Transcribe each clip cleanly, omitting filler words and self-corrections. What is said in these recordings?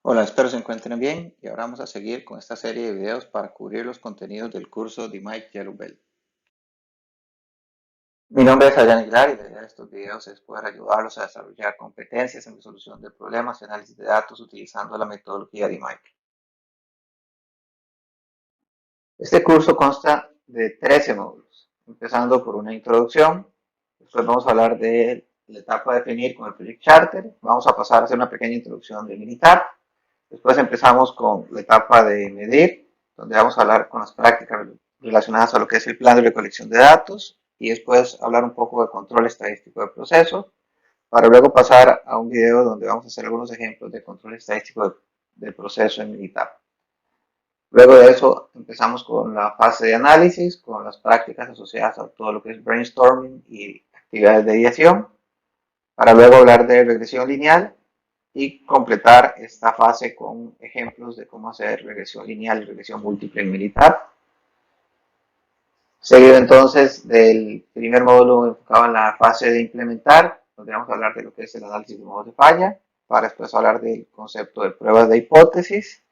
Hola, espero se encuentren bien y ahora vamos a seguir con esta serie de videos para cubrir los contenidos del curso de Mike Yellow Belt. Mi nombre es Adrián Aguilar y la idea de estos videos es poder ayudarlos a desarrollar competencias en resolución de problemas y análisis de datos utilizando la metodología de Mike. Este curso consta de 13 módulos, empezando por una introducción, después vamos a hablar de la etapa de definir con el Project Charter, vamos a pasar a hacer una pequeña introducción de Minitab. Después empezamos con la etapa de medir, donde vamos a hablar con las prácticas relacionadas a lo que es el plan de recolección de datos y después hablar un poco de control estadístico del proceso, para luego pasar a un video donde vamos a hacer algunos ejemplos de control estadístico del proceso en Minitab. Luego de eso empezamos con la fase de análisis, con las prácticas asociadas a todo lo que es brainstorming y actividades de ideación, para luego hablar de regresión lineal y completar esta fase con ejemplos de cómo hacer regresión lineal y regresión múltiple en Minitab. Seguido entonces del primer módulo enfocado en la fase de implementar, donde vamos a hablar de lo que es el análisis de modos de falla, para después hablar del concepto de pruebas de hipótesis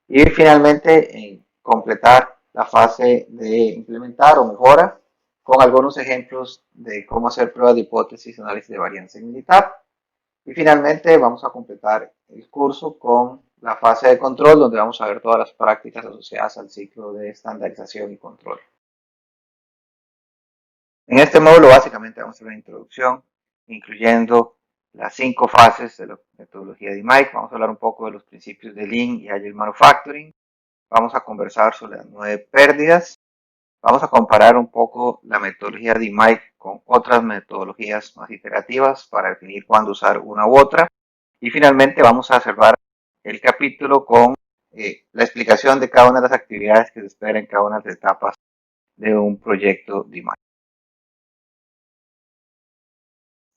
y finalmente completar la fase de implementar o mejora con algunos ejemplos de cómo hacer pruebas de hipótesis y análisis de varianza en Minitab. Y finalmente vamos a completar el curso con la fase de control, donde vamos a ver todas las prácticas asociadas al ciclo de estandarización y control. En este módulo básicamente vamos a hacer una introducción, incluyendo las 5 fases de la metodología de Mike. Vamos a hablar un poco de los principios de Lean y Agile Manufacturing. Vamos a conversar sobre las 9 pérdidas. Vamos a comparar un poco la metodología de Mike con otras metodologías más iterativas para definir cuándo usar una u otra. Y finalmente vamos a cerrar el capítulo con la explicación de cada una de las actividades que se espera en cada una de las etapas de un proyecto de Mike.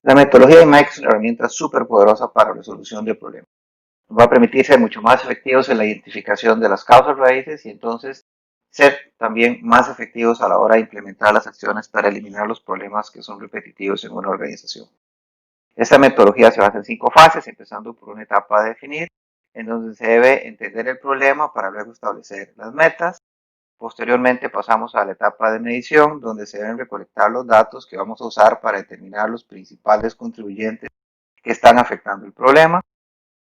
La metodología de Mike es una herramienta súper poderosa para la resolución de problemas. Nos va a permitir ser mucho más efectivos en la identificación de las causas raíces y entonces ser también más efectivos a la hora de implementar las acciones para eliminar los problemas que son repetitivos en una organización. Esta metodología se basa en 5 fases, empezando por una etapa de definir, en donde se debe entender el problema para luego establecer las metas. Posteriormente pasamos a la etapa de medición, donde se deben recolectar los datos que vamos a usar para determinar los principales contribuyentes que están afectando el problema.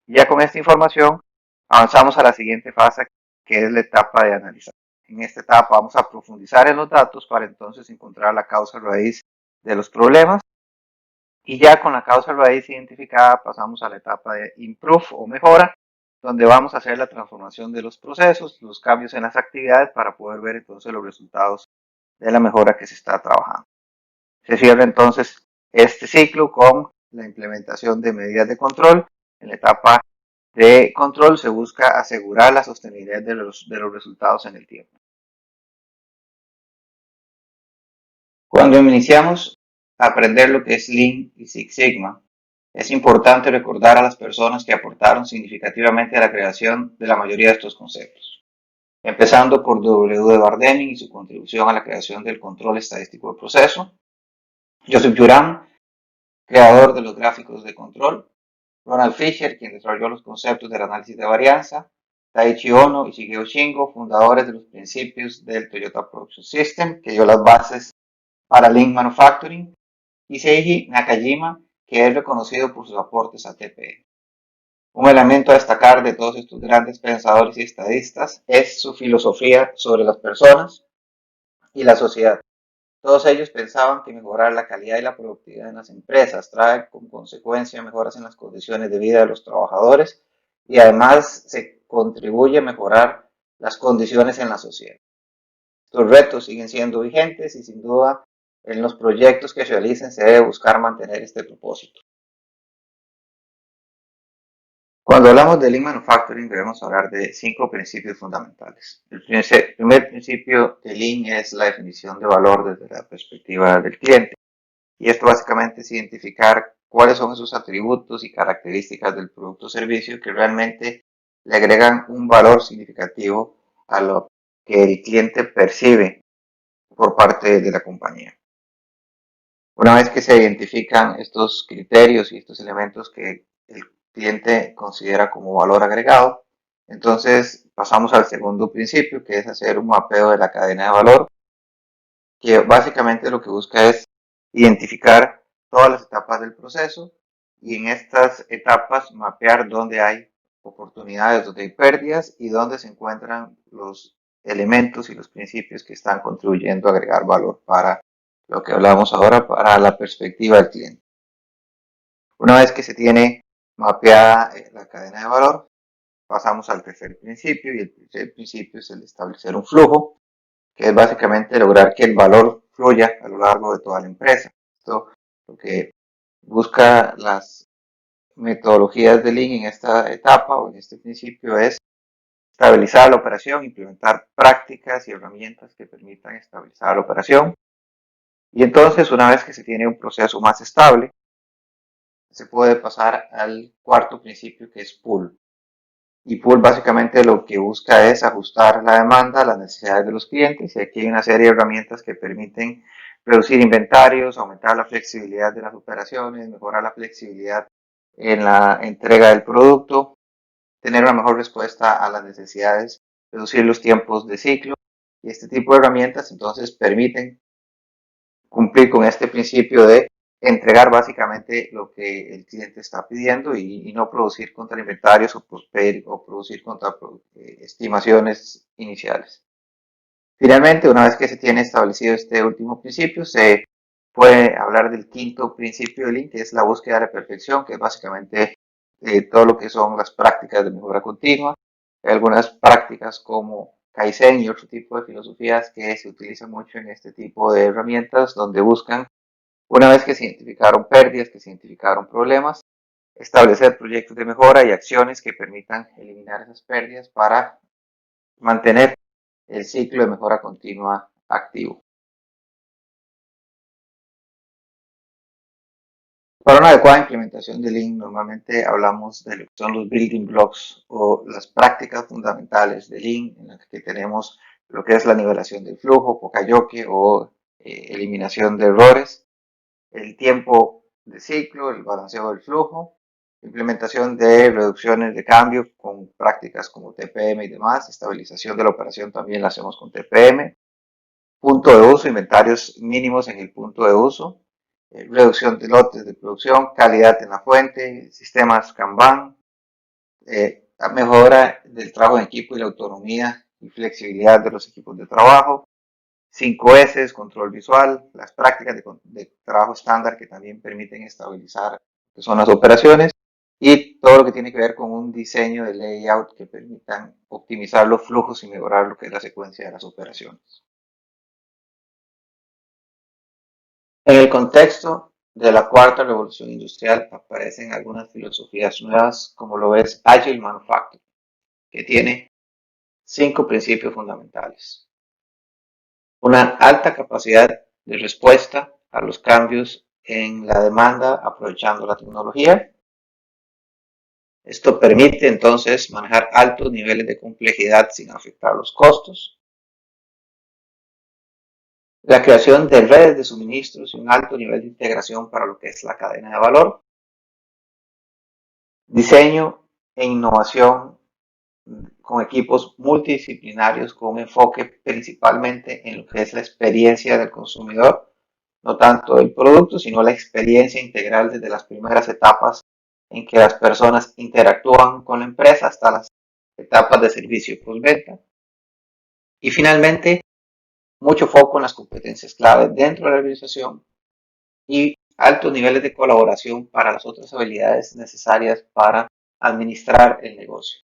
Y ya con esta información avanzamos a la siguiente fase, que es la etapa de analizar. En esta etapa vamos a profundizar en los datos para entonces encontrar la causa raíz de los problemas. Y ya con la causa raíz identificada pasamos a la etapa de improve o mejora, donde vamos a hacer la transformación de los procesos, los cambios en las actividades para poder ver entonces los resultados de la mejora que se está trabajando. Se cierra entonces este ciclo con la implementación de medidas de control. En la etapa de control se busca asegurar la sostenibilidad de los resultados en el tiempo. Cuando iniciamos a aprender lo que es Lean y Six Sigma, es importante recordar a las personas que aportaron significativamente a la creación de la mayoría de estos conceptos, empezando por W. de Bardeming y su contribución a la creación del control estadístico del proceso, Joseph Juran, creador de los gráficos de control, Ronald Fisher, quien desarrolló los conceptos del análisis de varianza, Taiichi Ohno y Shigeo Shingo, fundadores de los principios del Toyota Production System, que dio las bases para Lean Manufacturing, y Seiji Nakajima, que es reconocido por sus aportes a TPM. Un elemento a destacar de todos estos grandes pensadores y estadistas es su filosofía sobre las personas y la sociedad. Todos ellos pensaban que mejorar la calidad y la productividad en las empresas trae como consecuencia mejoras en las condiciones de vida de los trabajadores y además se contribuye a mejorar las condiciones en la sociedad. Estos retos siguen siendo vigentes y sin duda en los proyectos que se realicen se debe buscar mantener este propósito. Cuando hablamos de Lean Manufacturing debemos hablar de 5 principios fundamentales. El primer principio de Lean es la definición de valor desde la perspectiva del cliente. Y esto básicamente es identificar cuáles son esos atributos y características del producto o servicio que realmente le agregan un valor significativo a lo que el cliente percibe por parte de la compañía. Una vez que se identifican estos criterios y estos elementos que el cliente considera como valor agregado. Entonces pasamos al segundo principio, que es hacer un mapeo de la cadena de valor, que básicamente lo que busca es identificar todas las etapas del proceso y en estas etapas mapear dónde hay oportunidades, dónde hay pérdidas y dónde se encuentran los elementos y los principios que están contribuyendo a agregar valor para lo que hablamos ahora, para la perspectiva del cliente. Una vez que se tiene mapeada la cadena de valor, pasamos al tercer principio, y el tercer principio es el de establecer un flujo, que es básicamente lograr que el valor fluya a lo largo de toda la empresa. Esto lo que busca las metodologías de Lean en esta etapa o en este principio es estabilizar la operación, implementar prácticas y herramientas que permitan estabilizar la operación. Y entonces, una vez que se tiene un proceso más estable, se puede pasar al cuarto principio, que es pull. Y pull básicamente lo que busca es ajustar la demanda a las necesidades de los clientes, y aquí hay una serie de herramientas que permiten reducir inventarios, aumentar la flexibilidad de las operaciones, mejorar la flexibilidad en la entrega del producto, tener una mejor respuesta a las necesidades, reducir los tiempos de ciclo, y este tipo de herramientas entonces permiten cumplir con este principio de entregar básicamente lo que el cliente está pidiendo y no producir contra inventarios o producir contra estimaciones iniciales. Finalmente, una vez que se tiene establecido este último principio, se puede hablar del quinto principio de Lean, que es la búsqueda de la perfección, que es básicamente todo lo que son las prácticas de mejora continua. Hay algunas prácticas como Kaizen y otro tipo de filosofías que se utilizan mucho en este tipo de herramientas, donde buscan, una vez que se identificaron pérdidas, que se identificaron problemas, establecer proyectos de mejora y acciones que permitan eliminar esas pérdidas para mantener el ciclo de mejora continua activo. Para una adecuada implementación de Lean, normalmente hablamos de lo que son los building blocks o las prácticas fundamentales de Lean, en las que tenemos lo que es la nivelación del flujo, Pokayoke o eliminación de errores, el tiempo de ciclo, el balanceo del flujo, implementación de reducciones de cambio con prácticas como TPM y demás, estabilización de la operación también la hacemos con TPM, punto de uso, inventarios mínimos en el punto de uso, reducción de lotes de producción, calidad en la fuente, sistemas Kanban, mejora del trabajo en equipo y la autonomía y flexibilidad de los equipos de trabajo, 5S, control visual, las prácticas de trabajo estándar que también permiten estabilizar lo que son las operaciones, y todo lo que tiene que ver con un diseño de layout que permitan optimizar los flujos y mejorar lo que es la secuencia de las operaciones. En el contexto de la cuarta revolución industrial aparecen algunas filosofías nuevas, como lo es Agile Manufacturing, que tiene 5 principios fundamentales. Una alta capacidad de respuesta a los cambios en la demanda aprovechando la tecnología. Esto permite entonces manejar altos niveles de complejidad sin afectar los costos. La creación de redes de suministros y un alto nivel de integración para lo que es la cadena de valor. Diseño e innovación con equipos multidisciplinarios con un enfoque principalmente en lo que es la experiencia del consumidor, no tanto el producto, sino la experiencia integral desde las primeras etapas en que las personas interactúan con la empresa hasta las etapas de servicio postventa. Y finalmente, mucho foco en las competencias clave dentro de la organización y altos niveles de colaboración para las otras habilidades necesarias para administrar el negocio.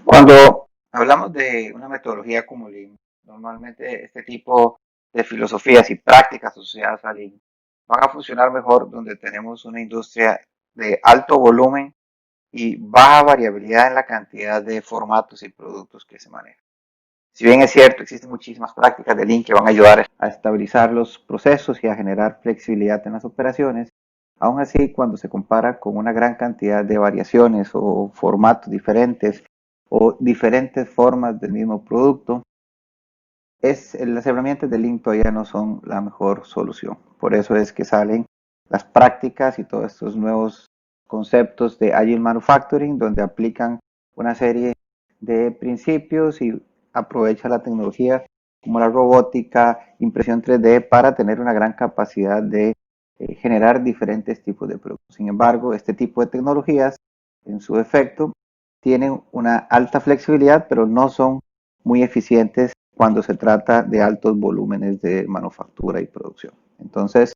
Cuando hablamos de una metodología como Lean, normalmente este tipo de filosofías y prácticas asociadas a Lean van a funcionar mejor donde tenemos una industria de alto volumen y baja variabilidad en la cantidad de formatos y productos que se manejan. Si bien es cierto, existen muchísimas prácticas de Lean que van a ayudar a estabilizar los procesos y a generar flexibilidad en las operaciones, aún así, cuando se compara con una gran cantidad de variaciones o formatos diferentes o diferentes formas del mismo producto, las herramientas de Lean todavía no son la mejor solución. Por eso es que salen las prácticas y todos estos nuevos conceptos de Agile Manufacturing, donde aplican una serie de principios y aprovecha la tecnología como la robótica, impresión 3D para tener una gran capacidad de generar diferentes tipos de productos. Sin embargo, este tipo de tecnologías, en su efecto, tienen una alta flexibilidad, pero no son muy eficientes cuando se trata de altos volúmenes de manufactura y producción. Entonces,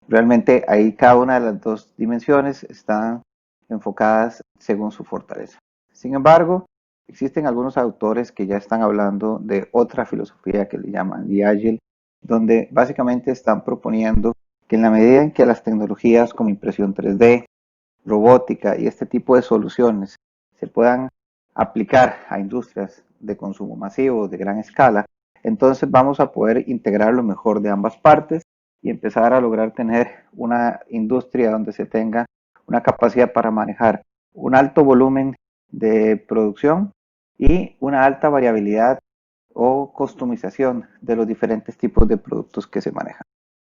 realmente ahí cada una de las dos dimensiones están enfocadas según su fortaleza. Sin embargo, existen algunos autores que ya están hablando de otra filosofía que le llaman The Agile, donde básicamente están proponiendo que en la medida en que las tecnologías como impresión 3D, robótica y este tipo de soluciones se puedan aplicar a industrias de consumo masivo de gran escala, entonces vamos a poder integrar lo mejor de ambas partes y empezar a lograr tener una industria donde se tenga una capacidad para manejar un alto volumen de producción y una alta variabilidad o customización de los diferentes tipos de productos que se manejan.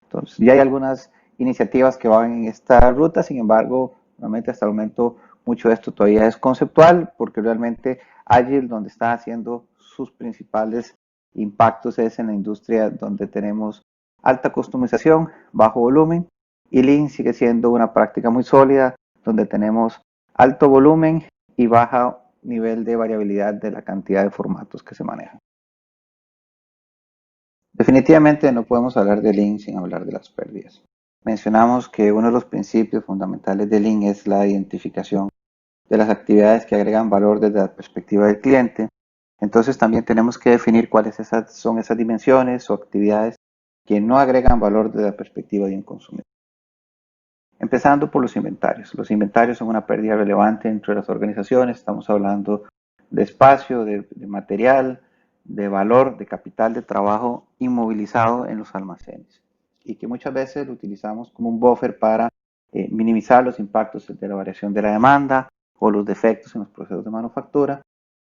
Entonces, ya hay algunas iniciativas que van en esta ruta, sin embargo, realmente hasta el momento mucho de esto todavía es conceptual, porque realmente Agile, donde está haciendo sus principales impactos, es en la industria donde tenemos alta customización, bajo volumen, y Lean sigue siendo una práctica muy sólida, donde tenemos alto volumen y bajo nivel de variabilidad de la cantidad de formatos que se manejan. Definitivamente no podemos hablar de Lean sin hablar de las pérdidas. Mencionamos que uno de los principios fundamentales de Lean es la identificación de las actividades que agregan valor desde la perspectiva del cliente. Entonces también tenemos que definir cuáles son esas dimensiones o actividades que no agregan valor desde la perspectiva de un consumidor. Empezando por los inventarios. Los inventarios son una pérdida relevante entre las organizaciones. Estamos hablando de espacio, de material, de valor, de capital de trabajo inmovilizado en los almacenes y que muchas veces lo utilizamos como un buffer para minimizar los impactos de la variación de la demanda o los defectos en los procesos de manufactura.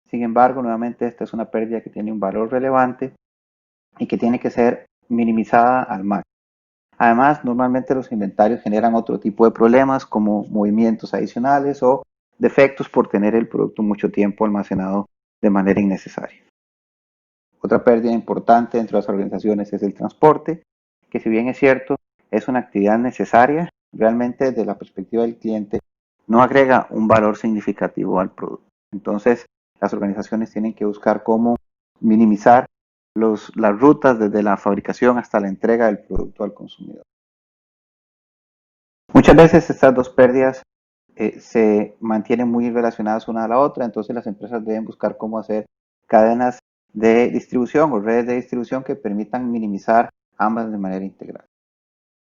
Sin embargo, nuevamente esta es una pérdida que tiene un valor relevante y que tiene que ser minimizada al máximo. Además, normalmente los inventarios generan otro tipo de problemas como movimientos adicionales o defectos por tener el producto mucho tiempo almacenado de manera innecesaria. Otra pérdida importante dentro de las organizaciones es el transporte, que si bien es cierto, es una actividad necesaria, realmente desde la perspectiva del cliente no agrega un valor significativo al producto. Entonces, las organizaciones tienen que buscar cómo minimizar las rutas desde la fabricación hasta la entrega del producto al consumidor. Muchas veces estas dos pérdidas se mantienen muy relacionadas una a la otra, entonces las empresas deben buscar cómo hacer cadenas de distribución o redes de distribución que permitan minimizar ambas de manera integral.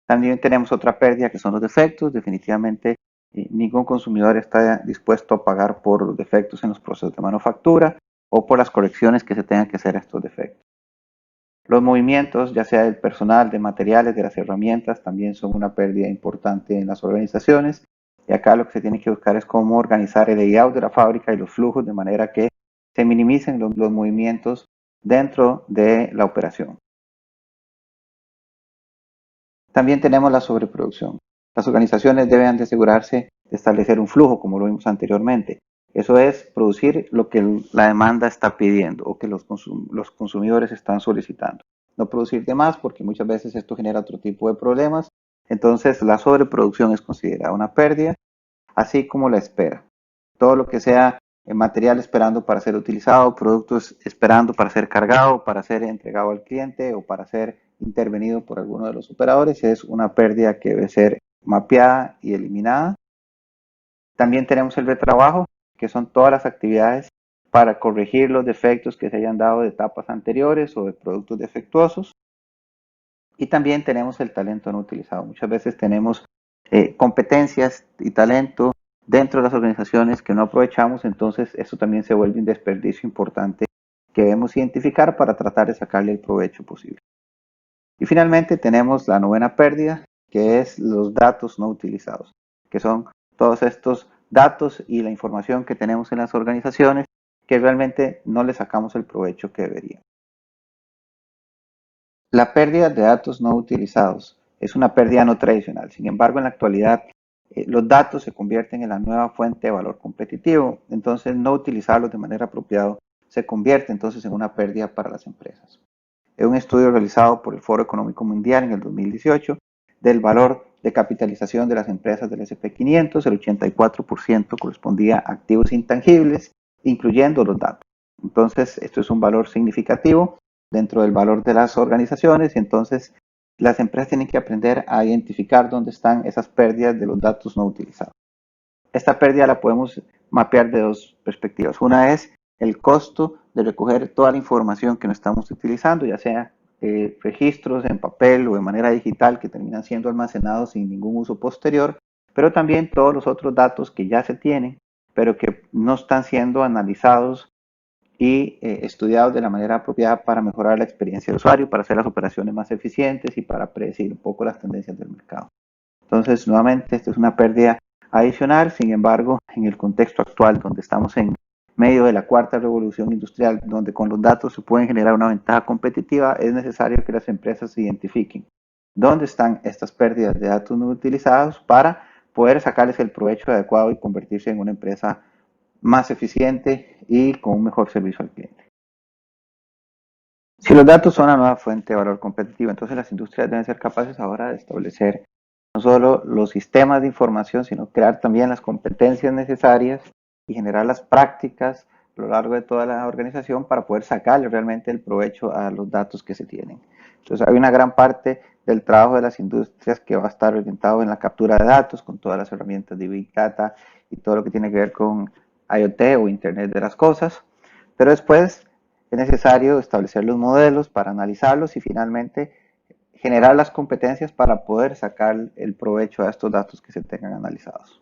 También tenemos otra pérdida que son los defectos. Definitivamente ningún consumidor está dispuesto a pagar por los defectos en los procesos de manufactura o por las correcciones que se tengan que hacer a estos defectos. Los movimientos, ya sea del personal, de materiales, de las herramientas, también son una pérdida importante en las organizaciones. Y acá lo que se tiene que buscar es cómo organizar el layout de la fábrica y los flujos de manera que se minimicen los movimientos dentro de la operación. También tenemos la sobreproducción. Las organizaciones deben de asegurarse de establecer un flujo, como lo vimos anteriormente. Eso es producir lo que la demanda está pidiendo o que los consumidores están solicitando. No producir de más porque muchas veces esto genera otro tipo de problemas. Entonces la sobreproducción es considerada una pérdida, así como la espera. Todo lo que sea material esperando para ser utilizado, productos esperando para ser cargado, para ser entregado al cliente o para ser intervenido por alguno de los operadores, es una pérdida que debe ser mapeada y eliminada. También tenemos el retrabajo, que son todas las actividades para corregir los defectos que se hayan dado de etapas anteriores o de productos defectuosos. Y también tenemos el talento no utilizado. Muchas veces tenemos competencias y talento dentro de las organizaciones que no aprovechamos, entonces eso también se vuelve un desperdicio importante que debemos identificar para tratar de sacarle el provecho posible. Y finalmente tenemos la novena pérdida, que es los datos no utilizados, que son todos estos datos y la información que tenemos en las organizaciones que realmente no le sacamos el provecho que deberíamos. La pérdida de datos no utilizados es una pérdida no tradicional. Sin embargo, en la actualidad, los datos se convierten en la nueva fuente de valor competitivo. Entonces, no utilizarlos de manera apropiada se convierte entonces en una pérdida para las empresas. Es un estudio realizado por el Foro Económico Mundial en el 2018 del valor de capitalización de las empresas del S&P 500, el 84% correspondía a activos intangibles, incluyendo los datos. Entonces, esto es un valor significativo dentro del valor de las organizaciones y entonces las empresas tienen que aprender a identificar dónde están esas pérdidas de los datos no utilizados. Esta pérdida la podemos mapear de dos perspectivas. Una es el costo de recoger toda la información que no estamos utilizando, ya sea registros en papel o de manera digital que terminan siendo almacenados sin ningún uso posterior, pero también todos los otros datos que ya se tienen, pero que no están siendo analizados y estudiados de la manera apropiada para mejorar la experiencia del usuario, para hacer las operaciones más eficientes y para predecir un poco las tendencias del mercado. Entonces, nuevamente, esto es una pérdida adicional. Sin embargo, en el contexto actual, donde estamos en medio de la cuarta revolución industrial, donde con los datos se pueden generar una ventaja competitiva, es necesario que las empresas se identifiquen dónde están estas pérdidas de datos no utilizados para poder sacarles el provecho adecuado y convertirse en una empresa más eficiente y con un mejor servicio al cliente. Si los datos son la nueva fuente de valor competitivo, entonces las industrias deben ser capaces ahora de establecer no solo los sistemas de información, sino crear también las competencias necesarias y generar las prácticas a lo largo de toda la organización para poder sacarle realmente el provecho a los datos que se tienen. Entonces hay una gran parte del trabajo de las industrias que va a estar orientado en la captura de datos con todas las herramientas de Big Data y todo lo que tiene que ver con IoT o Internet de las Cosas, pero después es necesario establecer los modelos para analizarlos y finalmente generar las competencias para poder sacar el provecho a estos datos que se tengan analizados.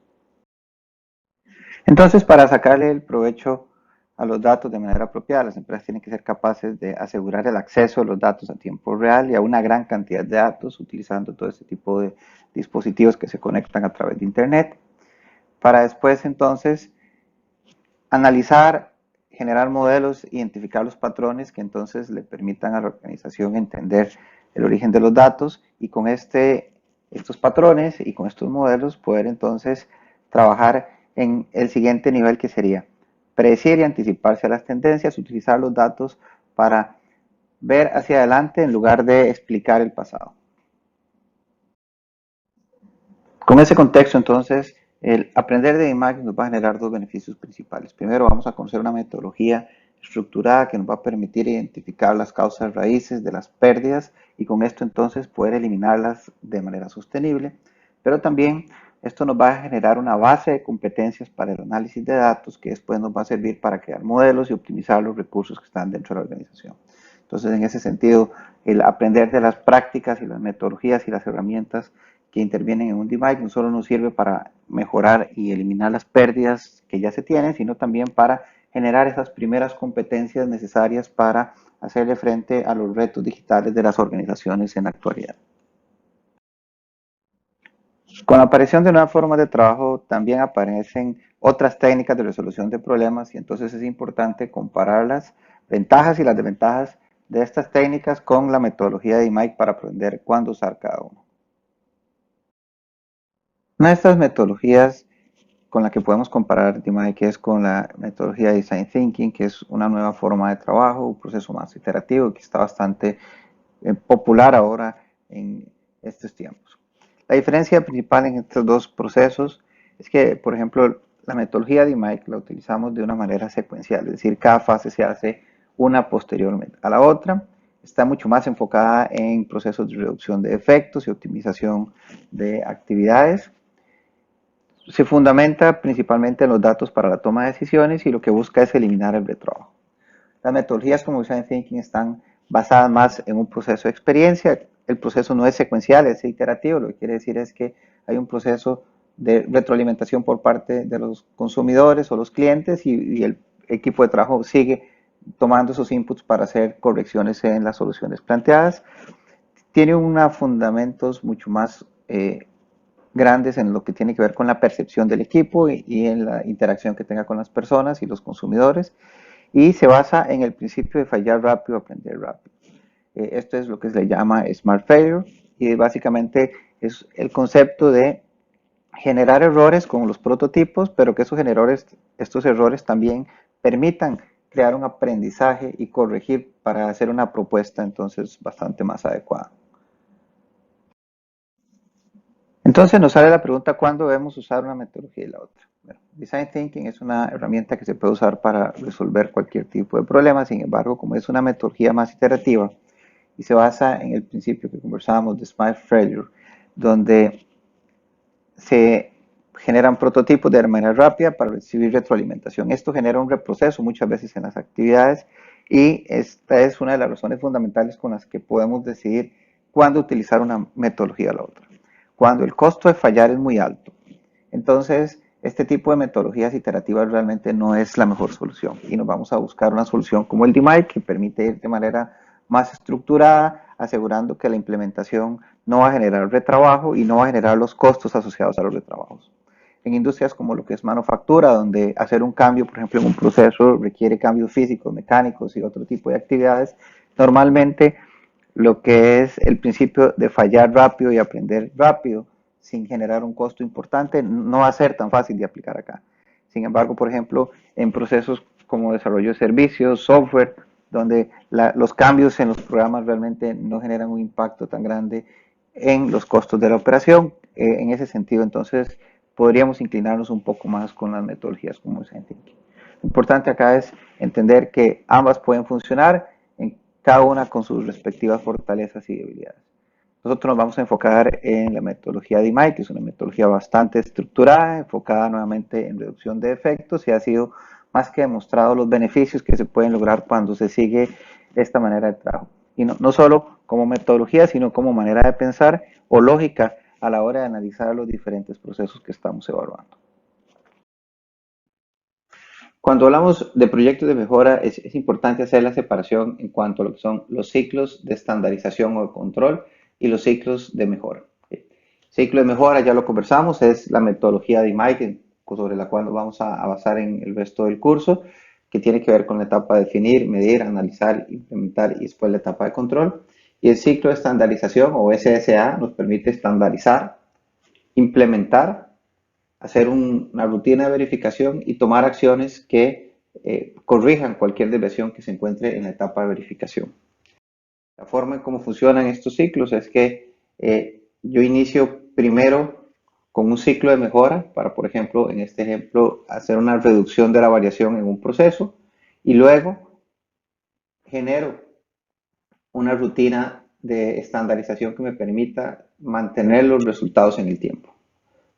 Entonces, para sacarle el provecho a los datos de manera apropiada, las empresas tienen que ser capaces de asegurar el acceso a los datos a tiempo real y a una gran cantidad de datos utilizando todo este tipo de dispositivos que se conectan a través de Internet, para después entonces analizar, generar modelos, identificar los patrones que entonces le permitan a la organización entender el origen de los datos y con estos patrones y con estos modelos poder entonces trabajar en el siguiente nivel que sería predecir y anticiparse a las tendencias, utilizar los datos para ver hacia adelante en lugar de explicar el pasado. Con ese contexto, entonces, el aprender de imágenes nos va a generar dos beneficios principales. Primero, vamos a conocer una metodología estructurada que nos va a permitir identificar las causas raíces de las pérdidas y con esto entonces poder eliminarlas de manera sostenible. Pero también esto nos va a generar una base de competencias para el análisis de datos que después nos va a servir para crear modelos y optimizar los recursos que están dentro de la organización. Entonces, en ese sentido, el aprender de las prácticas y las metodologías y las herramientas que intervienen en un DMAIC no solo nos sirve para mejorar y eliminar las pérdidas que ya se tienen, sino también para generar esas primeras competencias necesarias para hacerle frente a los retos digitales de las organizaciones en la actualidad. Con la aparición de nuevas formas de trabajo también aparecen otras técnicas de resolución de problemas y entonces es importante comparar las ventajas y las desventajas de estas técnicas con la metodología de DMAIC para aprender cuándo usar cada uno. Una de estas metodologías con la que podemos comparar DMAIC es con la metodología de Design Thinking, que es una nueva forma de trabajo, un proceso más iterativo que está bastante popular ahora en estos tiempos. La diferencia principal en estos dos procesos es que, por ejemplo, la metodología de DMAIC la utilizamos de una manera secuencial, es decir, cada fase se hace una posteriormente a la otra. Está mucho más enfocada en procesos de reducción de efectos y optimización de actividades. Se fundamenta principalmente en los datos para la toma de decisiones y lo que busca es eliminar el retrabajo. Las metodologías como Design Thinking están basadas más en un proceso de experiencia. El proceso no es secuencial, es iterativo. Lo que quiere decir es que hay un proceso de retroalimentación por parte de los consumidores o los clientes y el equipo de trabajo sigue tomando esos inputs para hacer correcciones en las soluciones planteadas. Tiene unos fundamentos mucho más grandes en lo que tiene que ver con la percepción del equipo y en la interacción que tenga con las personas y los consumidores y se basa en el principio de fallar rápido, aprender rápido. Esto es lo que se le llama Smart Failure y básicamente es el concepto de generar errores con los prototipos, pero que estos errores también permitan crear un aprendizaje y corregir para hacer una propuesta entonces bastante más adecuada. Entonces nos sale la pregunta, ¿cuándo debemos usar una metodología y la otra? Bueno, Design Thinking es una herramienta que se puede usar para resolver cualquier tipo de problema. Sin embargo, como es una metodología más iterativa y se basa en el principio que conversábamos de Smart Failure, donde se generan prototipos de manera rápida para recibir retroalimentación. Esto genera un reproceso muchas veces en las actividades y esta es una de las razones fundamentales con las que podemos decidir cuándo utilizar una metodología o la otra. Cuando el costo de fallar es muy alto, entonces este tipo de metodologías iterativas realmente no es la mejor solución y nos vamos a buscar una solución como el DMAIC que permite ir de manera más estructurada, asegurando que la implementación no va a generar retrabajo y no va a generar los costos asociados a los retrabajos. En industrias como lo que es manufactura, donde hacer un cambio, por ejemplo, en un proceso requiere cambios físicos, mecánicos y otro tipo de actividades, normalmente lo que es el principio de fallar rápido y aprender rápido sin generar un costo importante no va a ser tan fácil de aplicar acá. Sin embargo, por ejemplo, en procesos como desarrollo de servicios, software, donde los cambios en los programas realmente no generan un impacto tan grande en los costos de la operación, en ese sentido, entonces, podríamos inclinarnos un poco más con las metodologías como Design Thinking. Lo importante acá es entender que ambas pueden funcionar, en cada una con sus respectivas fortalezas y debilidades. Nosotros nos vamos a enfocar en la metodología de DMAIC, que es una metodología bastante estructurada, enfocada nuevamente en reducción de efectos y ha sido más que demostrado los beneficios que se pueden lograr cuando se sigue esta manera de trabajo. Y no solo como metodología, sino como manera de pensar o lógica a la hora de analizar los diferentes procesos que estamos evaluando. Cuando hablamos de proyectos de mejora, es importante hacer la separación en cuanto a lo que son los ciclos de estandarización o de control y los ciclos de mejora. Ciclo de mejora, ya lo conversamos, es la metodología de Mike, sobre la cual nos vamos a basar en el resto del curso, que tiene que ver con la etapa de definir, medir, analizar, implementar y después la etapa de control. Y el ciclo de estandarización o SSA nos permite estandarizar, implementar, hacer una rutina de verificación y tomar acciones que corrijan cualquier desviación que se encuentre en la etapa de verificación. La forma en cómo funcionan estos ciclos es que yo inicio primero con un ciclo de mejora para, por ejemplo, en este ejemplo, hacer una reducción de la variación en un proceso y luego genero una rutina de estandarización que me permita mantener los resultados en el tiempo.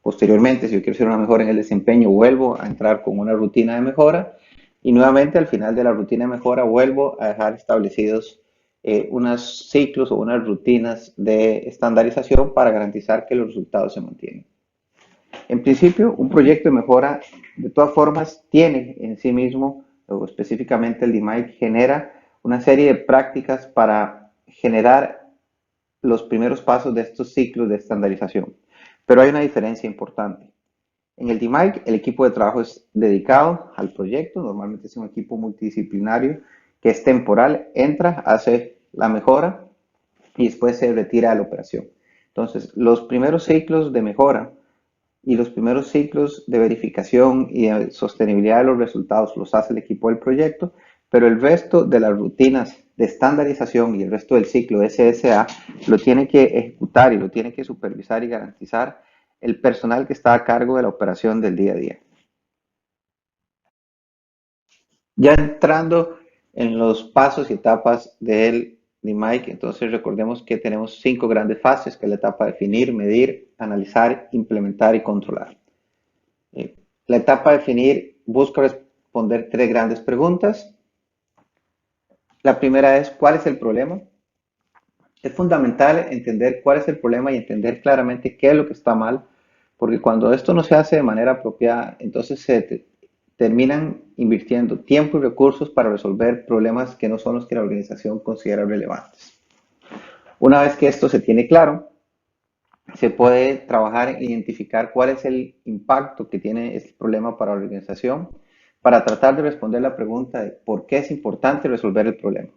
Posteriormente, si yo quiero hacer una mejora en el desempeño, vuelvo a entrar con una rutina de mejora y nuevamente al final de la rutina de mejora vuelvo a dejar establecidos unos ciclos o unas rutinas de estandarización para garantizar que los resultados se mantienen. En principio, un proyecto de mejora, de todas formas, tiene en sí mismo, o específicamente el DMAIC, genera una serie de prácticas para generar los primeros pasos de estos ciclos de estandarización. Pero hay una diferencia importante. En el DMAIC, el equipo de trabajo es dedicado al proyecto, normalmente es un equipo multidisciplinario que es temporal, entra, hace la mejora y después se retira de la operación. Entonces, los primeros ciclos de mejora y los primeros ciclos de verificación y de sostenibilidad de los resultados los hace el equipo del proyecto, pero el resto de las rutinas de estandarización y el resto del ciclo de SSA lo tiene que ejecutar y lo tiene que supervisar y garantizar el personal que está a cargo de la operación del día a día. Ya entrando en los pasos y etapas del DMAIC, entonces recordemos que tenemos 5 grandes fases, que es la etapa de definir, medir, analizar, implementar y controlar. La etapa de definir busca responder 3 grandes preguntas. La primera es, ¿cuál es el problema? Es fundamental entender cuál es el problema y entender claramente qué es lo que está mal, porque cuando esto no se hace de manera apropiada, entonces se terminan invirtiendo tiempo y recursos para resolver problemas que no son los que la organización considera relevantes. Una vez que esto se tiene claro, se puede trabajar en identificar cuál es el impacto que tiene este problema para la organización para tratar de responder la pregunta de por qué es importante resolver el problema.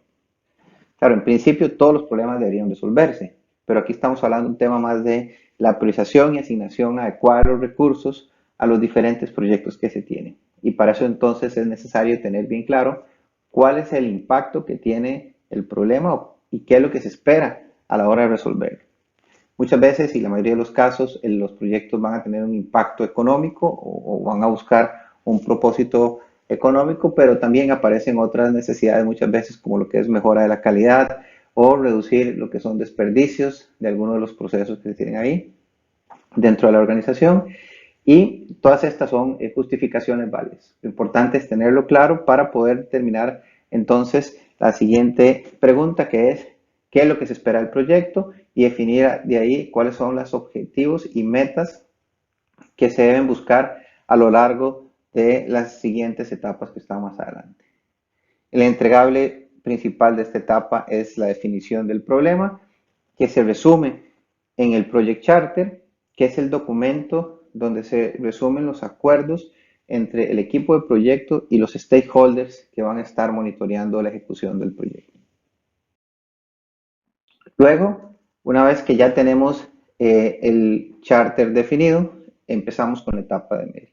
Claro, en principio todos los problemas deberían resolverse, pero aquí estamos hablando de un tema más de la priorización y asignación adecuada de los recursos a los diferentes proyectos que se tienen. Y para eso entonces es necesario tener bien claro cuál es el impacto que tiene el problema y qué es lo que se espera a la hora de resolverlo. Muchas veces, y la mayoría de los casos, los proyectos van a tener un impacto económico o van a buscar un propósito económico, pero también aparecen otras necesidades muchas veces como lo que es mejora de la calidad o reducir lo que son desperdicios de algunos de los procesos que se tienen ahí dentro de la organización. Y todas estas son justificaciones válidas. Lo importante es tenerlo claro para poder terminar entonces la siguiente pregunta, que es qué es lo que se espera del proyecto y definir de ahí cuáles son los objetivos y metas que se deben buscar a lo largo de las siguientes etapas que están más adelante. El entregable principal de esta etapa es la definición del problema, que se resume en el Project Charter, que es el documento donde se resumen los acuerdos entre el equipo de proyecto y los stakeholders que van a estar monitoreando la ejecución del proyecto. Luego, una vez que ya tenemos el charter definido, empezamos con la etapa de medir.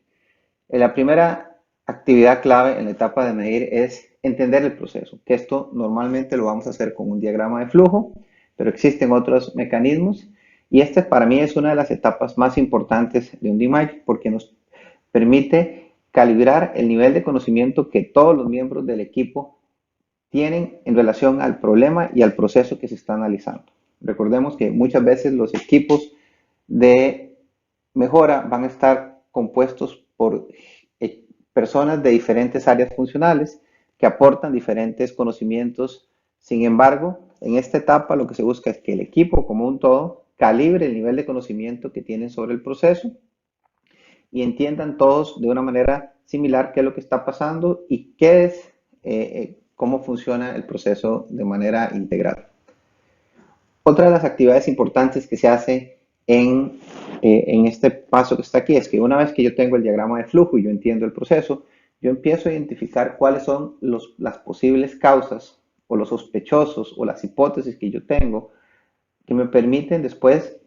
La primera actividad clave en la etapa de medir es entender el proceso, que esto normalmente lo vamos a hacer con un diagrama de flujo, pero existen otros mecanismos y este para mí es una de las etapas más importantes de un DMAIC porque nos permite calibrar el nivel de conocimiento que todos los miembros del equipo tienen en relación al problema y al proceso que se está analizando. Recordemos que muchas veces los equipos de mejora van a estar compuestos por personas de diferentes áreas funcionales que aportan diferentes conocimientos. Sin embargo, en esta etapa lo que se busca es que el equipo como un todo calibre el nivel de conocimiento que tienen sobre el proceso y entiendan todos de una manera similar qué es lo que está pasando y qué es, cómo funciona el proceso de manera integral. Otra de las actividades importantes que se hace en este paso que está aquí es que una vez que yo tengo el diagrama de flujo y yo entiendo el proceso, yo empiezo a identificar cuáles son las posibles causas o los sospechosos o las hipótesis que yo tengo que me permiten después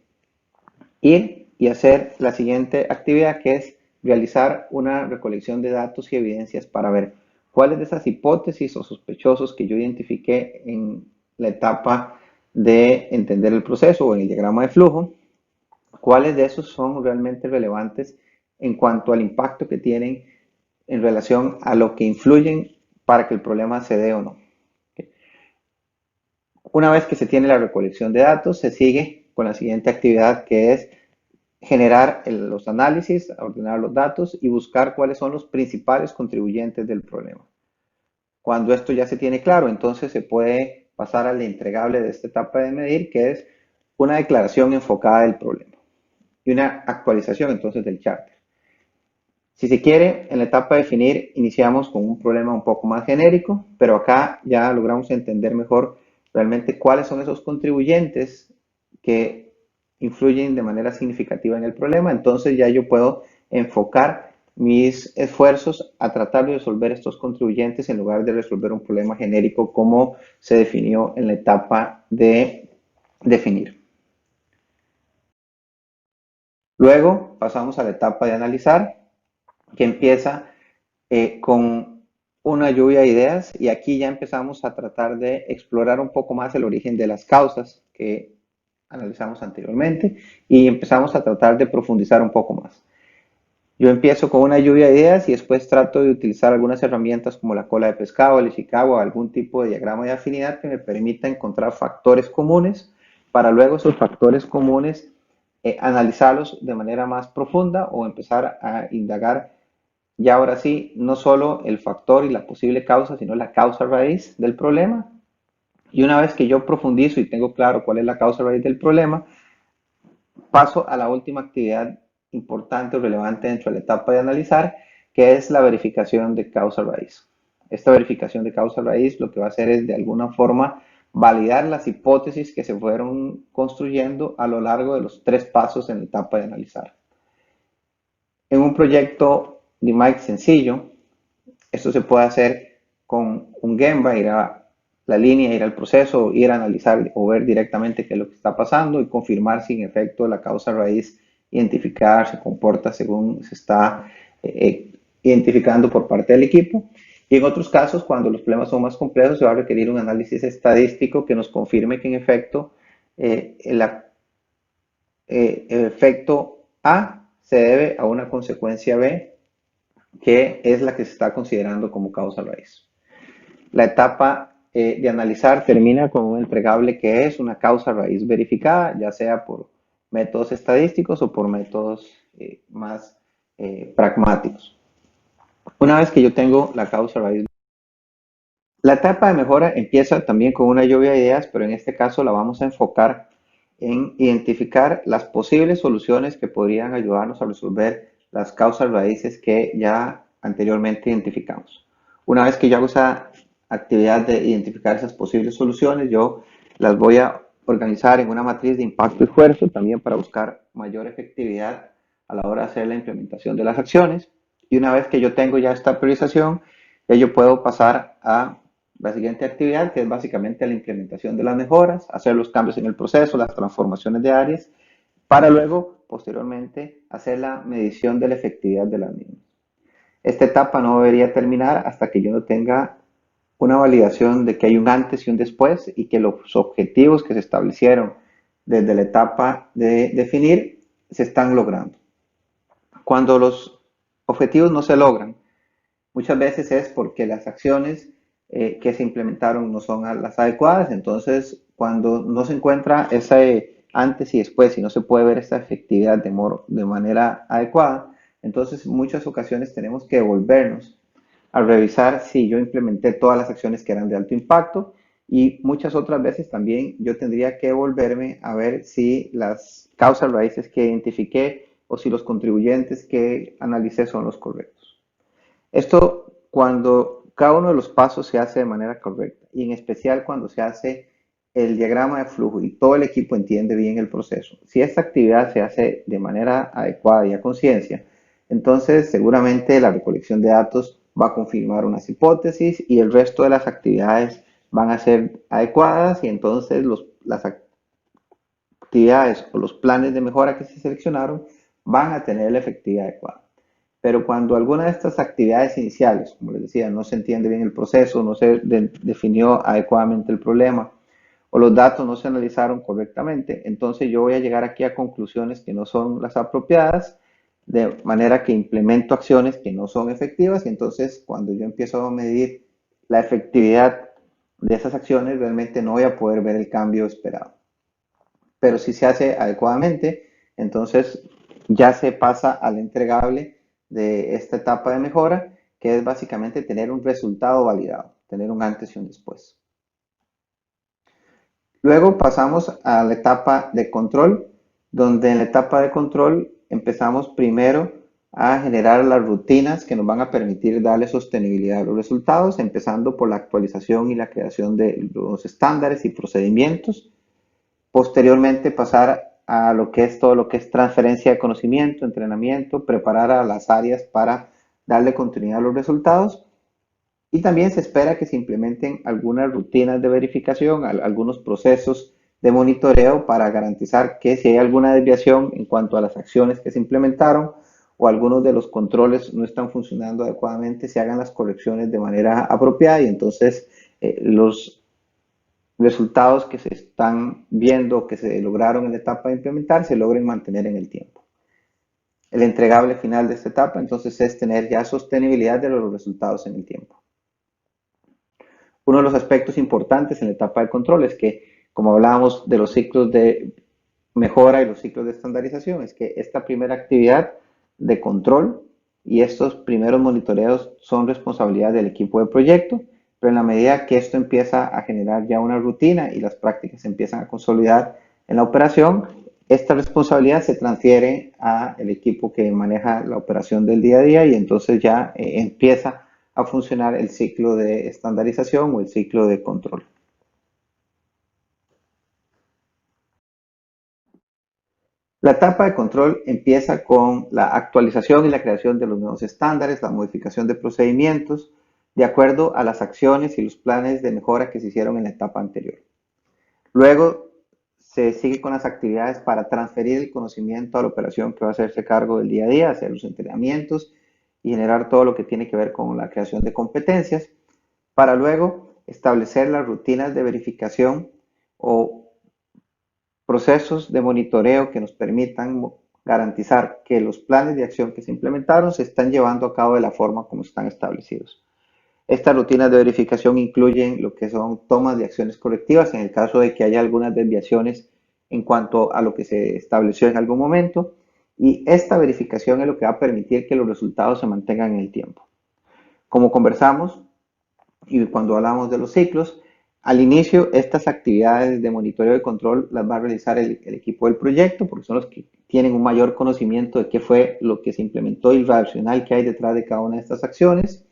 ir y hacer la siguiente actividad, que es realizar una recolección de datos y evidencias para ver cuáles de esas hipótesis o sospechosos que yo identifiqué en la etapa de entender el proceso o en el diagrama de flujo, cuáles de esos son realmente relevantes en cuanto al impacto que tienen en relación a lo que influyen para que el problema se dé o no. Una vez que se tiene la recolección de datos, se sigue con la siguiente actividad, que es generar los análisis, ordenar los datos y buscar cuáles son los principales contribuyentes del problema. Cuando esto ya se tiene claro, entonces se puede pasar al entregable de esta etapa de medir, que es una declaración enfocada del problema y una actualización entonces del charter. Si se quiere, en la etapa de definir iniciamos con un problema un poco más genérico, pero acá ya logramos entender mejor realmente cuáles son esos contribuyentes que influyen de manera significativa en el problema. Entonces ya yo puedo enfocar mis esfuerzos a tratar de resolver estos contribuyentes en lugar de resolver un problema genérico como se definió en la etapa de definir. Luego pasamos a la etapa de analizar, que empieza con una lluvia de ideas y aquí ya empezamos a tratar de explorar un poco más el origen de las causas que analizamos anteriormente y empezamos a tratar de profundizar un poco más. Yo empiezo con una lluvia de ideas y después trato de utilizar algunas herramientas como la cola de pescado, el Ishikawa o algún tipo de diagrama de afinidad que me permita encontrar factores comunes para luego esos factores comunes analizarlos de manera más profunda o empezar a indagar ya ahora sí, no solo el factor y la posible causa, sino la causa raíz del problema. Y una vez que yo profundizo y tengo claro cuál es la causa raíz del problema, paso a la última actividad importante o relevante dentro de la etapa de analizar, que es la verificación de causa raíz. Esta verificación de causa raíz lo que va a hacer es de alguna forma validar las hipótesis que se fueron construyendo a lo largo de los 3 pasos en la etapa de analizar. En un proyecto de Mike sencillo, esto se puede hacer con un Gemba, ir a la línea, ir al proceso, ir a analizar o ver directamente qué es lo que está pasando y confirmar si en efecto la causa raíz identificada se comporta según se está identificando por parte del equipo. Y en otros casos, cuando los problemas son más complejos, se va a requerir un análisis estadístico que nos confirme que en efecto el efecto A se debe a una consecuencia B, que es la que se está considerando como causa raíz. La etapa de analizar termina con un entregable que es una causa raíz verificada, ya sea por métodos estadísticos o por métodos más pragmáticos. Una vez que yo tengo la causa raíz, la etapa de mejora empieza también con una lluvia de ideas, pero en este caso la vamos a enfocar en identificar las posibles soluciones que podrían ayudarnos a resolver las causas raíces que ya anteriormente identificamos. Una vez que yo hago esa actividad de identificar esas posibles soluciones, yo las voy a organizar en una matriz de impacto-esfuerzo también para buscar mayor efectividad a la hora de hacer la implementación de las acciones. Y una vez que yo tengo ya esta priorización, ya yo puedo pasar a la siguiente actividad, que es básicamente la implementación de las mejoras, hacer los cambios en el proceso, las transformaciones de áreas, para luego, posteriormente, hacer la medición de la efectividad de las mismas. Esta etapa no debería terminar hasta que yo no tenga una validación de que hay un antes y un después y que los objetivos que se establecieron desde la etapa de definir se están logrando. Cuando los objetivos no se logran, muchas veces es porque las acciones que se implementaron no son las adecuadas, entonces cuando no se encuentra ese antes y después y no se puede ver esta efectividad de manera adecuada, entonces en muchas ocasiones tenemos que volvernos a revisar si yo implementé todas las acciones que eran de alto impacto y muchas otras veces también yo tendría que volverme a ver si las causas raíces que identifiqué o si los contribuyentes que analicé son los correctos. Esto cuando cada uno de los pasos se hace de manera correcta y en especial cuando se hace el diagrama de flujo y todo el equipo entiende bien el proceso. Si esta actividad se hace de manera adecuada y a conciencia, entonces seguramente la recolección de datos va a confirmar unas hipótesis y el resto de las actividades van a ser adecuadas y entonces las actividades o los planes de mejora que se seleccionaron van a tener la efectividad adecuada. Pero cuando alguna de estas actividades iniciales, como les decía, no se entiende bien el proceso, no se definió adecuadamente el problema o los datos no se analizaron correctamente, entonces yo voy a llegar aquí a conclusiones que no son las apropiadas, de manera que implemento acciones que no son efectivas y entonces cuando yo empiezo a medir la efectividad de esas acciones, realmente no voy a poder ver el cambio esperado. Pero si se hace adecuadamente, entonces ya se pasa al entregable de esta etapa de mejora, que es básicamente tener un resultado validado, tener un antes y un después. Luego pasamos a la etapa de control, donde en la etapa de control empezamos primero a generar las rutinas que nos van a permitir darle sostenibilidad a los resultados, empezando por la actualización y la creación de los estándares y procedimientos. Posteriormente pasar a lo que es todo lo que es transferencia de conocimiento, entrenamiento, preparar a las áreas para darle continuidad a los resultados. Y también se espera que se implementen algunas rutinas de verificación, algunos procesos de monitoreo para garantizar que si hay alguna desviación en cuanto a las acciones que se implementaron o algunos de los controles no están funcionando adecuadamente, se hagan las correcciones de manera apropiada y entonces los resultados que se están viendo, que se lograron en la etapa de implementar, se logren mantener en el tiempo. El entregable final de esta etapa entonces es tener ya sostenibilidad de los resultados en el tiempo. Uno de los aspectos importantes en la etapa de control es que, como hablábamos de los ciclos de mejora y los ciclos de estandarización, es que esta primera actividad de control y estos primeros monitoreos son responsabilidad del equipo de proyecto, pero en la medida que esto empieza a generar ya una rutina y las prácticas se empiezan a consolidar en la operación, esta responsabilidad se transfiere al equipo que maneja la operación del día a día y entonces ya empieza a funcionar el ciclo de estandarización o el ciclo de control. La etapa de control empieza con la actualización y la creación de los nuevos estándares, la modificación de procedimientos, de acuerdo a las acciones y los planes de mejora que se hicieron en la etapa anterior. Luego se sigue con las actividades para transferir el conocimiento a la operación que va a hacerse cargo del día a día, hacer los entrenamientos y generar todo lo que tiene que ver con la creación de competencias, para luego establecer las rutinas de verificación o procesos de monitoreo que nos permitan garantizar que los planes de acción que se implementaron se están llevando a cabo de la forma como están establecidos. Estas rutinas de verificación incluyen lo que son tomas de acciones correctivas en el caso de que haya algunas desviaciones en cuanto a lo que se estableció en algún momento, y esta verificación es lo que va a permitir que los resultados se mantengan en el tiempo. Como conversamos y cuando hablamos de los ciclos, al inicio estas actividades de monitoreo y control las va a realizar el equipo del proyecto, porque son los que tienen un mayor conocimiento de qué fue lo que se implementó y el racional que hay detrás de cada una de estas acciones,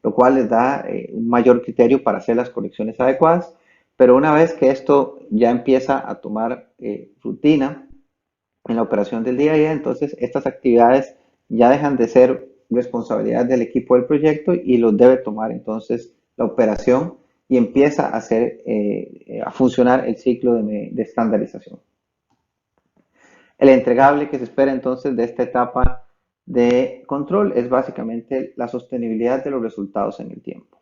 lo cual les da un mayor criterio para hacer las correcciones adecuadas. Pero una vez que esto ya empieza a tomar rutina en la operación del día a día, entonces estas actividades ya dejan de ser responsabilidad del equipo del proyecto y los debe tomar entonces la operación y empieza a hacer a funcionar el ciclo de estandarización. El entregable que se espera entonces de esta etapa de control es básicamente la sostenibilidad de los resultados en el tiempo.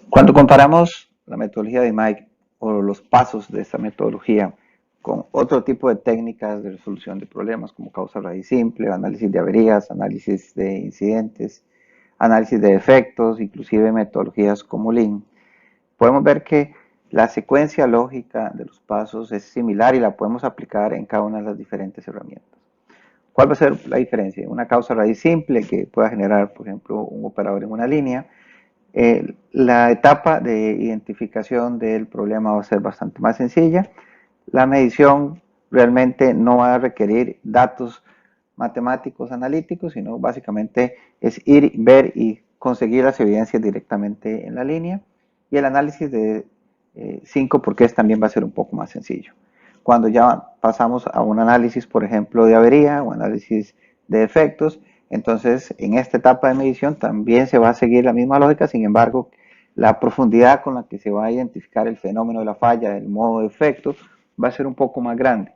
Cuando comparamos la metodología de Mike o los pasos de esta metodología con otro tipo de técnicas de resolución de problemas como causa raíz simple, análisis de averías, análisis de incidentes, análisis de defectos, inclusive metodologías como Lean, podemos ver que la secuencia lógica de los pasos es similar y la podemos aplicar en cada una de las diferentes herramientas. ¿Cuál va a ser la diferencia? Una causa raíz simple que pueda generar, por ejemplo, un operador en una línea. La etapa de identificación del problema va a ser bastante más sencilla. La medición realmente no va a requerir datos matemáticos analíticos, sino básicamente es ir, ver y conseguir las evidencias directamente en la línea. Y el análisis de 5 porqués también va a ser un poco más sencillo. Cuando ya pasamos a un análisis, por ejemplo, de avería o análisis de defectos, entonces en esta etapa de medición también se va a seguir la misma lógica, sin embargo, la profundidad con la que se va a identificar el fenómeno de la falla, el modo de efecto, va a ser un poco más grande.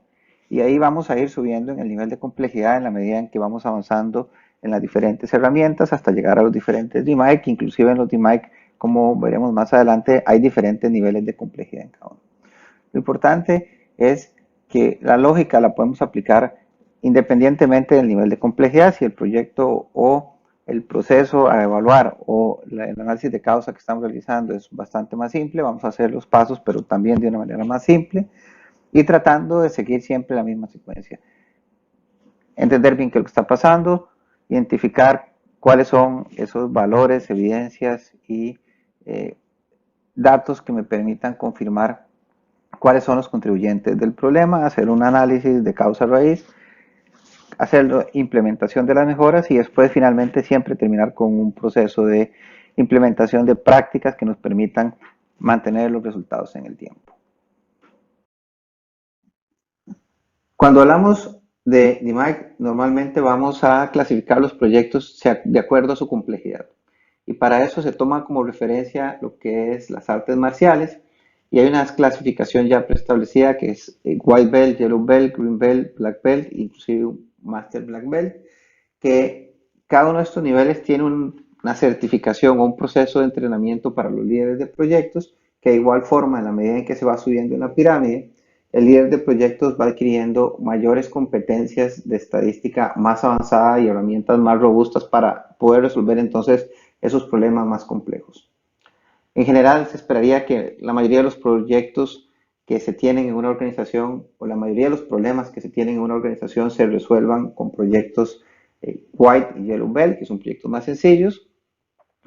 Y ahí vamos a ir subiendo en el nivel de complejidad en la medida en que vamos avanzando en las diferentes herramientas hasta llegar a los diferentes DMAIC, inclusive en los DMAIC, como veremos más adelante, hay diferentes niveles de complejidad en cada uno. Lo importante es que la lógica la podemos aplicar independientemente del nivel de complejidad. Si el proyecto o el proceso a evaluar o el análisis de causa que estamos realizando es bastante más simple, vamos a hacer los pasos, pero también de una manera más simple y tratando de seguir siempre la misma secuencia. Entender bien qué es lo que está pasando, identificar cuáles son esos valores, evidencias y datos que me permitan confirmar cuáles son los contribuyentes del problema, hacer un análisis de causa raíz, hacer la implementación de las mejoras y después finalmente siempre terminar con un proceso de implementación de prácticas que nos permitan mantener los resultados en el tiempo. Cuando hablamos de DMAIC, normalmente vamos a clasificar los proyectos de acuerdo a su complejidad. Y para eso se toma como referencia lo que es las artes marciales. Y hay una clasificación ya preestablecida que es White Belt, Yellow Belt, Green Belt, Black Belt, inclusive Master Black Belt, que cada uno de estos niveles tiene una certificación o un proceso de entrenamiento para los líderes de proyectos, que de igual forma, en la medida en que se va subiendo en la pirámide, el líder de proyectos va adquiriendo mayores competencias de estadística más avanzada y herramientas más robustas para poder resolver entonces esos problemas más complejos. En general, se esperaría que la mayoría de los proyectos que se tienen en una organización o la mayoría de los problemas que se tienen en una organización se resuelvan con proyectos White y Yellow Belt, que son proyectos más sencillos,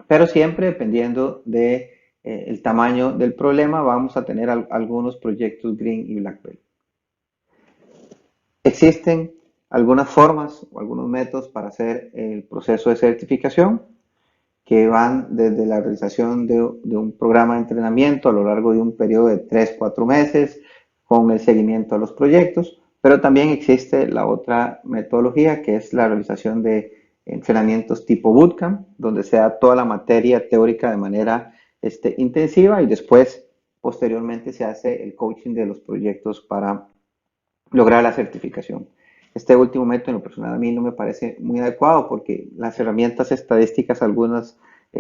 pero siempre dependiendo de el tamaño del problema, vamos a tener algunos proyectos Green y Black Belt. Existen algunas formas o algunos métodos para hacer el proceso de certificación que van desde la realización de un programa de entrenamiento a lo largo de un periodo de 3-4 meses con el seguimiento a los proyectos, Pero también existe la otra metodología que es la realización de entrenamientos tipo bootcamp, donde se da toda la materia teórica de manera intensiva y después, posteriormente, se hace el coaching de los proyectos para lograr la certificación. Este último método en lo personal a mí no me parece muy adecuado porque las herramientas estadísticas algunas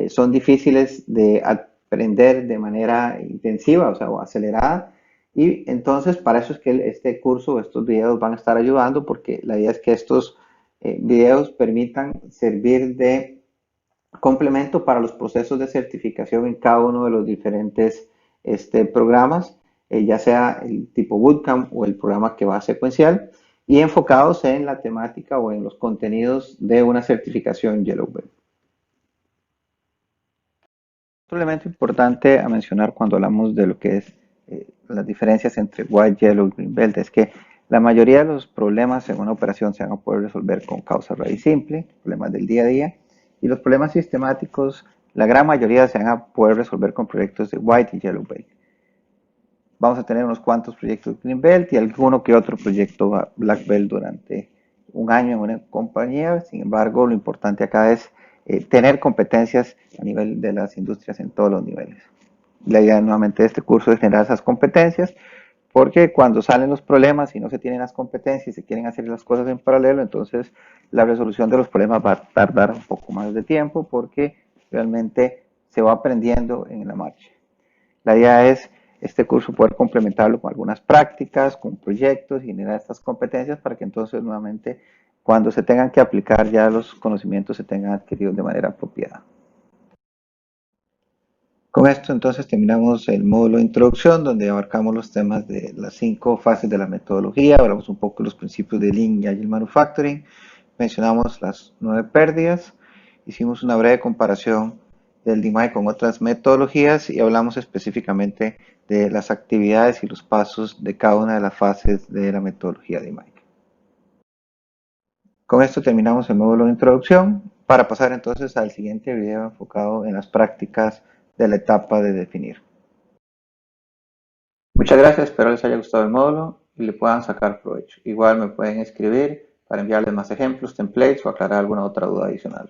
son difíciles de aprender de manera intensiva, o sea, o acelerada. Y entonces para eso es que este curso, estos videos van a estar ayudando porque la idea es que estos videos permitan servir de complemento para los procesos de certificación en cada uno de los diferentes programas, ya sea el tipo bootcamp o el programa que va secuencial, y enfocados en la temática o en los contenidos de una certificación Yellow Belt. Otro elemento importante a mencionar cuando hablamos de lo que es las diferencias entre White, Yellow y Green Belt es que la mayoría de los problemas en una operación se van a poder resolver con causa raíz simple, problemas del día a día, y los problemas sistemáticos, la gran mayoría se van a poder resolver con proyectos de White y Yellow Belt. Vamos a tener unos cuantos proyectos Green Belt y alguno que otro proyecto Black Belt durante un año en una compañía. Sin embargo, lo importante acá es tener competencias a nivel de las industrias en todos los niveles. La idea nuevamente de este curso es generar esas competencias porque cuando salen los problemas y no se tienen las competencias y se quieren hacer las cosas en paralelo, entonces la resolución de los problemas va a tardar un poco más de tiempo porque realmente se va aprendiendo en la marcha. La idea es este curso poder complementarlo con algunas prácticas, con proyectos y generar estas competencias para que entonces nuevamente cuando se tengan que aplicar ya los conocimientos se tengan adquiridos de manera apropiada. Con esto entonces terminamos el módulo de introducción donde abarcamos los temas de las 5 fases de la metodología, hablamos un poco de los principios de Lean y Agile Manufacturing, mencionamos las 9 pérdidas, hicimos una breve comparación del DMAIC con otras metodologías y hablamos específicamente de las actividades y los pasos de cada una de las fases de la metodología DMAIC. Con esto terminamos el módulo de introducción para pasar entonces al siguiente video enfocado en las prácticas de la etapa de definir. Muchas gracias, espero les haya gustado el módulo y le puedan sacar provecho. Igual me pueden escribir para enviarles más ejemplos, templates o aclarar alguna otra duda adicional.